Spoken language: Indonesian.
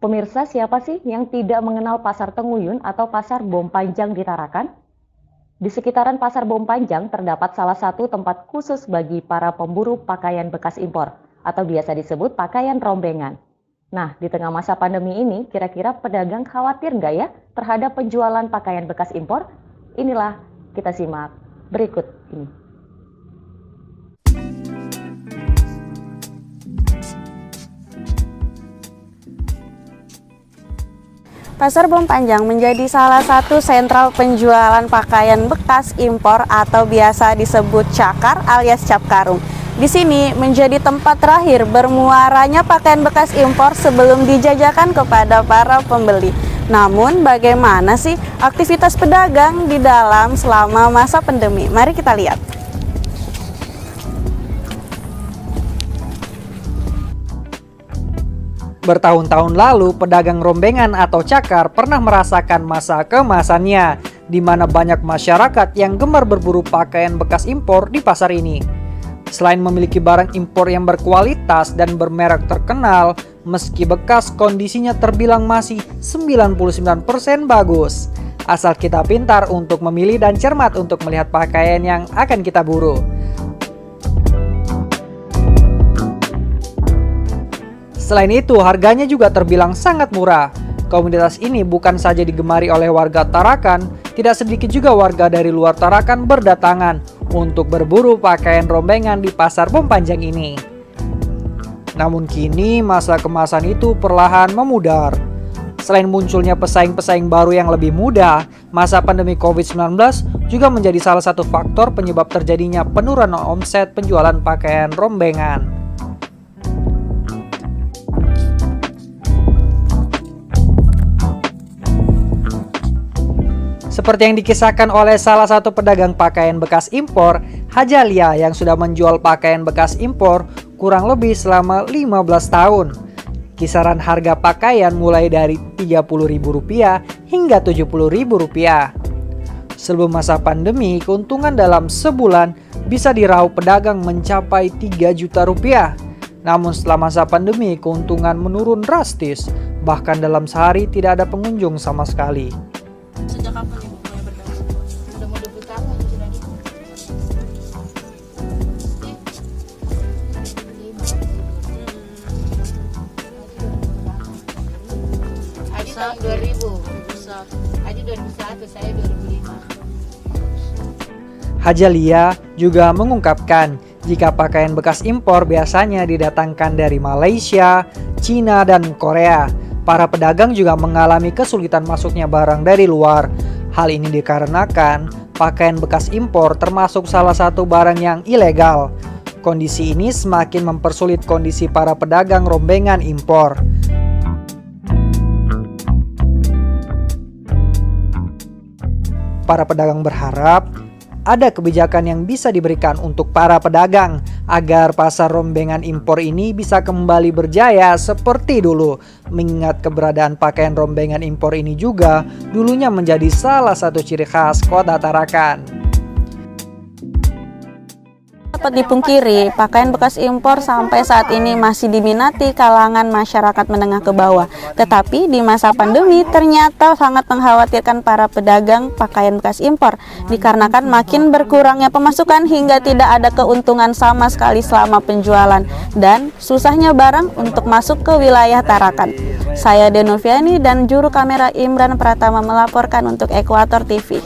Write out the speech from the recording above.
Pemirsa, siapa sih yang tidak mengenal Pasar Tenguyun atau Pasar Bom Panjang di Tarakan? Di sekitaran Pasar Bom Panjang terdapat salah satu tempat khusus bagi para pemburu pakaian bekas impor atau biasa disebut pakaian rombengan. Nah, di tengah masa pandemi ini, kira-kira pedagang khawatir nggak ya terhadap penjualan pakaian bekas impor? Inilah kita simak berikut ini. Pasar Bom Panjang menjadi salah satu sentral penjualan pakaian bekas impor atau biasa disebut cakar alias cap karung. Di sini menjadi tempat terakhir bermuaranya pakaian bekas impor sebelum dijajakan kepada para pembeli. Namun bagaimana sih aktivitas pedagang di dalam selama masa pandemi? Mari kita lihat. Bertahun-tahun lalu, pedagang rombengan atau cakar pernah merasakan masa keemasannya, di mana banyak masyarakat yang gemar berburu pakaian bekas impor di pasar ini. Selain memiliki barang impor yang berkualitas dan bermerek terkenal, meski bekas kondisinya terbilang masih 99% bagus. Asal kita pintar untuk memilih dan cermat untuk melihat pakaian yang akan kita buru. Selain itu, harganya juga terbilang sangat murah. Komunitas ini bukan saja digemari oleh warga Tarakan, tidak sedikit juga warga dari luar Tarakan berdatangan untuk berburu pakaian rombengan di Pasar Bom Panjang ini. Namun kini masa kemasan itu perlahan memudar. Selain munculnya pesaing-pesaing baru yang lebih mudah, masa pandemi COVID-19 juga menjadi salah satu faktor penyebab terjadinya penurunan omset penjualan pakaian rombengan. Seperti yang dikisahkan oleh salah satu pedagang pakaian bekas impor, Hajalia, yang sudah menjual pakaian bekas impor kurang lebih selama 15 tahun. Kisaran harga pakaian mulai dari Rp30.000 hingga Rp70.000. Sebelum masa pandemi, keuntungan dalam sebulan bisa diraup pedagang mencapai Rp3 juta. Namun setelah masa pandemi, keuntungan menurun drastis. Bahkan dalam sehari tidak ada pengunjung sama sekali. Sejak kapan Ibu mulai berdagang? Udah mau 20 tahun atau sudah di? Aji tahun 2000, Aji 2001, saya 2005. Hajalia juga mengungkapkan jika pakaian bekas impor biasanya didatangkan dari Malaysia, Cina, dan Korea. Para pedagang juga mengalami kesulitan masuknya barang dari luar. Hal ini dikarenakan pakaian bekas impor termasuk salah satu barang yang ilegal. Kondisi ini semakin mempersulit kondisi para pedagang rombengan impor. Para pedagang berharap ada kebijakan yang bisa diberikan untuk para pedagang agar pasar rombengan impor ini bisa kembali berjaya seperti dulu. Mengingat keberadaan pakaian rombengan impor ini juga dulunya menjadi salah satu ciri khas kota Tarakan. Dapat dipungkiri, pakaian bekas impor sampai saat ini masih diminati kalangan masyarakat menengah ke bawah. Tetapi di masa pandemi ternyata sangat mengkhawatirkan para pedagang pakaian bekas impor, dikarenakan makin berkurangnya pemasukan hingga tidak ada keuntungan sama sekali selama penjualan, dan susahnya barang untuk masuk ke wilayah Tarakan. Saya Denoviani dan juru kamera Imran Pratama melaporkan untuk Ekuator TV.